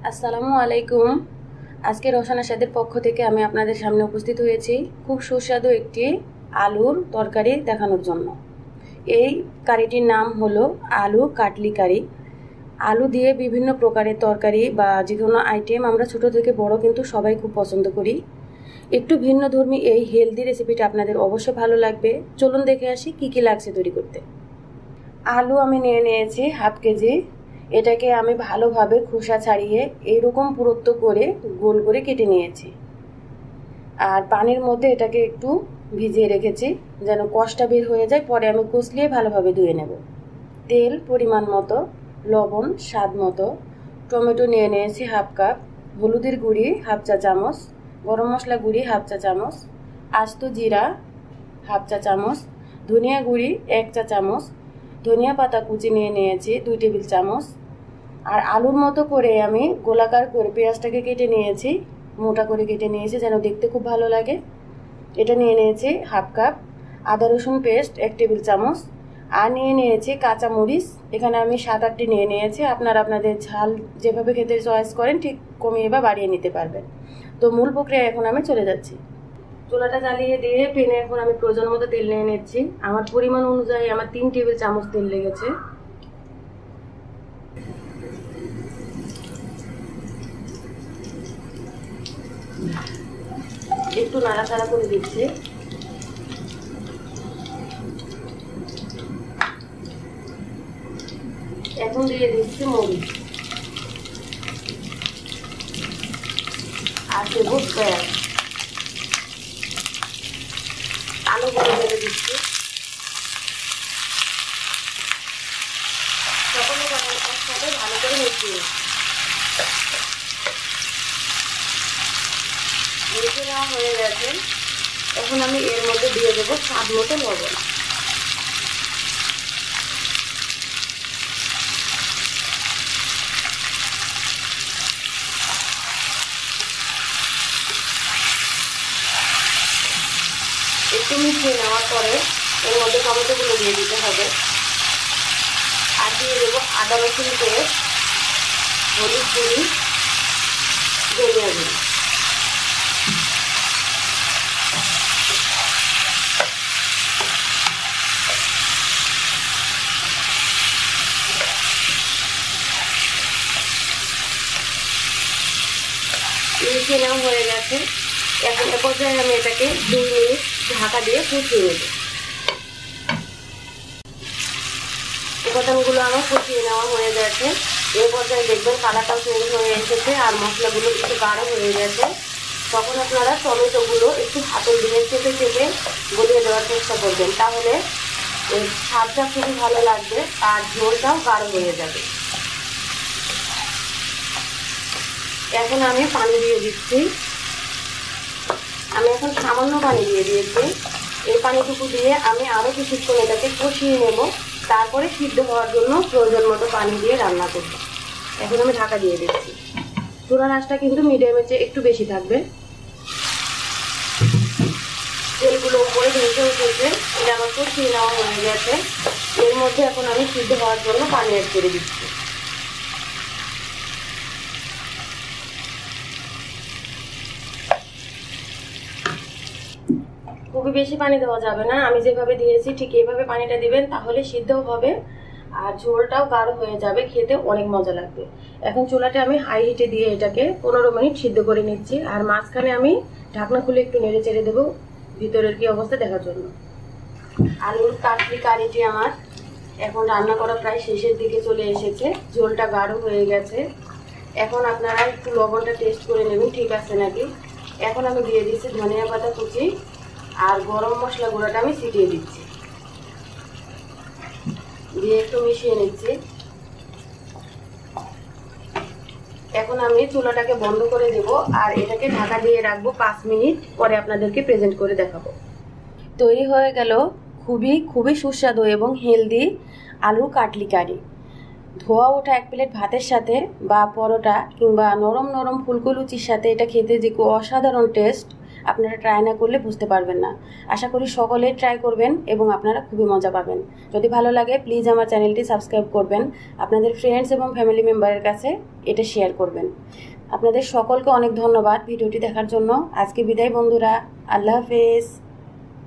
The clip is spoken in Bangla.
আসসালামু আলাইকুম। আজকে রসানা স্বাদের পক্ষ থেকে আমি আপনাদের সামনে উপস্থিত হয়েছি খুব সুস্বাদু একটি আলুর তরকারি দেখানোর জন্য। এই কারিটির নাম হলো আলু কাটলি কারি। আলু দিয়ে বিভিন্ন প্রকারের তরকারি বা যে কোনো আইটেম আমরা ছোট থেকে বড় কিন্তু সবাই খুব পছন্দ করি। একটু ভিন্নধর্মী এই হেলদি রেসিপিটা আপনাদের অবশ্যই ভালো লাগবে। চলুন দেখে আসি কি কি লাগছে তৈরি করতে। আলু আমি নিয়ে নিয়েছি হাফ কেজি। এটাকে আমি ভালোভাবে খোসা ছাড়িয়ে এইরকম পুরুত্ব করে গোল করে কেটে নিয়েছি। আর পানির মধ্যে এটাকে একটু ভিজিয়ে রেখেছি যেন কষটা বের হয়ে যায়, পরে আমি কুচলিয়ে ভালোভাবে ধুয়ে নেব। তেল পরিমাণ মতো, লবণ স্বাদ মতো, টমেটো নিয়ে নিয়েছি হাফ কাপ, হলুদের গুঁড়ি হাফ চা চামচ, গরম মশলা গুঁড়ি হাফ চা চামচ, আস্ত জিরা হাফ চা চামচ, ধনিয়া গুঁড়ি 1 চা চামচ, ধনিয়া পাতা কুচি নিয়ে নিয়েছি 2 টেবিল চামচ। আর আলুর মতো করে আমি গোলাকার করে পেঁয়াজটাকে কেটে নিয়েছি, মোটা করে কেটে নিয়েছি যেন দেখতে খুব ভালো লাগে। এটা নিয়ে নিয়েছি হাফ কাপ। আদা রসুন পেস্ট 1 টেবিল চামচ। আর নিয়ে নিয়েছি কাঁচা মরিচ, এখানে আমি 7-8টি নিয়ে নিয়েছি। আপনারা আপনাদের ঝাল যেভাবে খেতে চয়েস করেন ঠিক কমিয়ে বা বাড়িয়ে নিতে পারবেন। তো মূল প্রক্রিয়া এখন আমি চলে যাচ্ছি। চুলাটা জ্বালিয়ে দিয়ে পেনে এখন আমি প্রয়োজন মতো তেল নিয়ে নিচ্ছি। আমার পরিমাণ অনুযায়ী আমার 3 টেবিল চামচ তেল লেগেছে। একটু নাড়াচাড়া করে দিচ্ছি। এখন দিয়ে দিচ্ছি মরিচ আর দেব পেঁয়াজ। আলুগুলো ঢেলে দিচ্ছি। সকল উপাদান একসাথে ভালো করে মিশিয়ে নেওয়া হয়ে গেছে। এখন আমি এর মধ্যে দিয়ে দেবো স্বাদ মতো লবণ। একটু মিশিয়ে নেওয়ার পরে এর মধ্যে টমেটোগুলো দিয়ে দিতে হবে। আর দিয়ে দেবো আদা রসুন পেস্ট, হলুদ গুঁড়ি, ধনিয়া গুঁড়ি। মিশিয়ে নেওয়া হয়ে গেছে। এখন এ পর্যায়ে আমি এটাকে 2 মিনিট ঢাকা দিয়ে ফুটিয়ে নেব। উপাদানগুলো আমার ফুটিয়ে নেওয়া হয়ে গেছে। এই পর্যায়ে দেখবেন কালারটাও চেঞ্জ হয়ে এসেছে আর মশলাগুলো একটু গাঢ় হয়ে গেছে। তখন আপনারা টমেটোগুলো একটু হাতের দিয়ে চেপে চেপে গলিয়ে দেওয়ার চেষ্টা করবেন, তাহলে এর স্বাদটা খুবই ভালো লাগবে আর ঝোলটাও গাঢ় হয়ে যাবে। এখন আমি পানি দিয়ে দিচ্ছি। আমি এখন সামান্য পানি দিয়ে দিয়েছি। এই পানিটুকু দিয়ে আমি আরও কিছুক্ষণ এটাকে কষিয়ে নেব, তারপরে সিদ্ধ হওয়ার জন্য প্রয়োজন মতো পানি দিয়ে রান্না করব। এখন আমি ঢাকা দিয়ে দিচ্ছি। চুলার আঁচটা কিন্তু মিডিয়ামের চেয়ে একটু বেশি থাকবে। তেলগুলো উপরে ভেসে উঠেছে, এটা আমার কষিয়ে নেওয়া হয়ে গেছে। এর মধ্যে এখন আমি সিদ্ধ হওয়ার জন্য পানি অ্যাড করে দিচ্ছি। খুবই বেশি পানি দেওয়া যাবে না, আমি যেভাবে দিয়েছি ঠিক এইভাবে পানিটা দিবেন, তাহলে সিদ্ধও হবে আর ঝোলটাও গাঢ় হয়ে যাবে, খেতে অনেক মজা লাগবে। এখন চুলাটা আমি হাই হিটে দিয়ে এটাকে 15 মিনিট সিদ্ধ করে নিচ্ছি। আর মাঝখানে আমি ঢাকনা খুলে একটু নেড়ে চেড়ে দেবো ভিতরের কি অবস্থা দেখার জন্য। আলুর কাটলি কারিটি আমার এখন রান্না করা প্রায় শেষের দিকে চলে এসেছে। ঝোলটা গাঢ় হয়ে গেছে। এখন আপনারা একটু লবণটা টেস্ট করে নেবেন ঠিক আছে নাকি। এখন আমি দিয়ে দিচ্ছি ধনিয়া পাতা কুচি আর গরম মশলা গুঁড়োটা আমি ছিটিয়ে দিচ্ছি, দিয়ে একটু মিশিয়ে নিচ্ছি। এখন আমি চুলাটাকে বন্ধ করে দেব আর এটাকে ঢাকা দিয়ে রাখবো 5 মিনিট, পরে আপনাদেরকে প্রেজেন্ট করে দেখাবো। তৈরি হয়ে গেল খুবই সুস্বাদু এবং হেলদি আলু কাটলি কারি। ধোয়া ওঠা 1 প্লেট ভাতের সাথে বা পরোটা কিংবা নরম নরম ফুলকো লুচির সাথে এটা খেতে যে অসাধারণ টেস্ট। আপনারা ট্রাই না করলে বুঝতে পারবেন না। আশা করি সকলে ট্রাই করবেন এবং আপনারা খুবই মজা পাবেন। যদি ভালো লাগে প্লিজ আমার চ্যানেলটি সাবস্ক্রাইব করবেন, আপনাদের ফ্রেন্ডস এবং ফ্যামিলি মেম্বারের কাছে এটা শেয়ার করবেন। আপনাদের সকলকে অনেক ধন্যবাদ ভিডিওটি দেখার জন্য। আজকে বিদায় বন্ধুরা, আল্লাহ হাফেজ।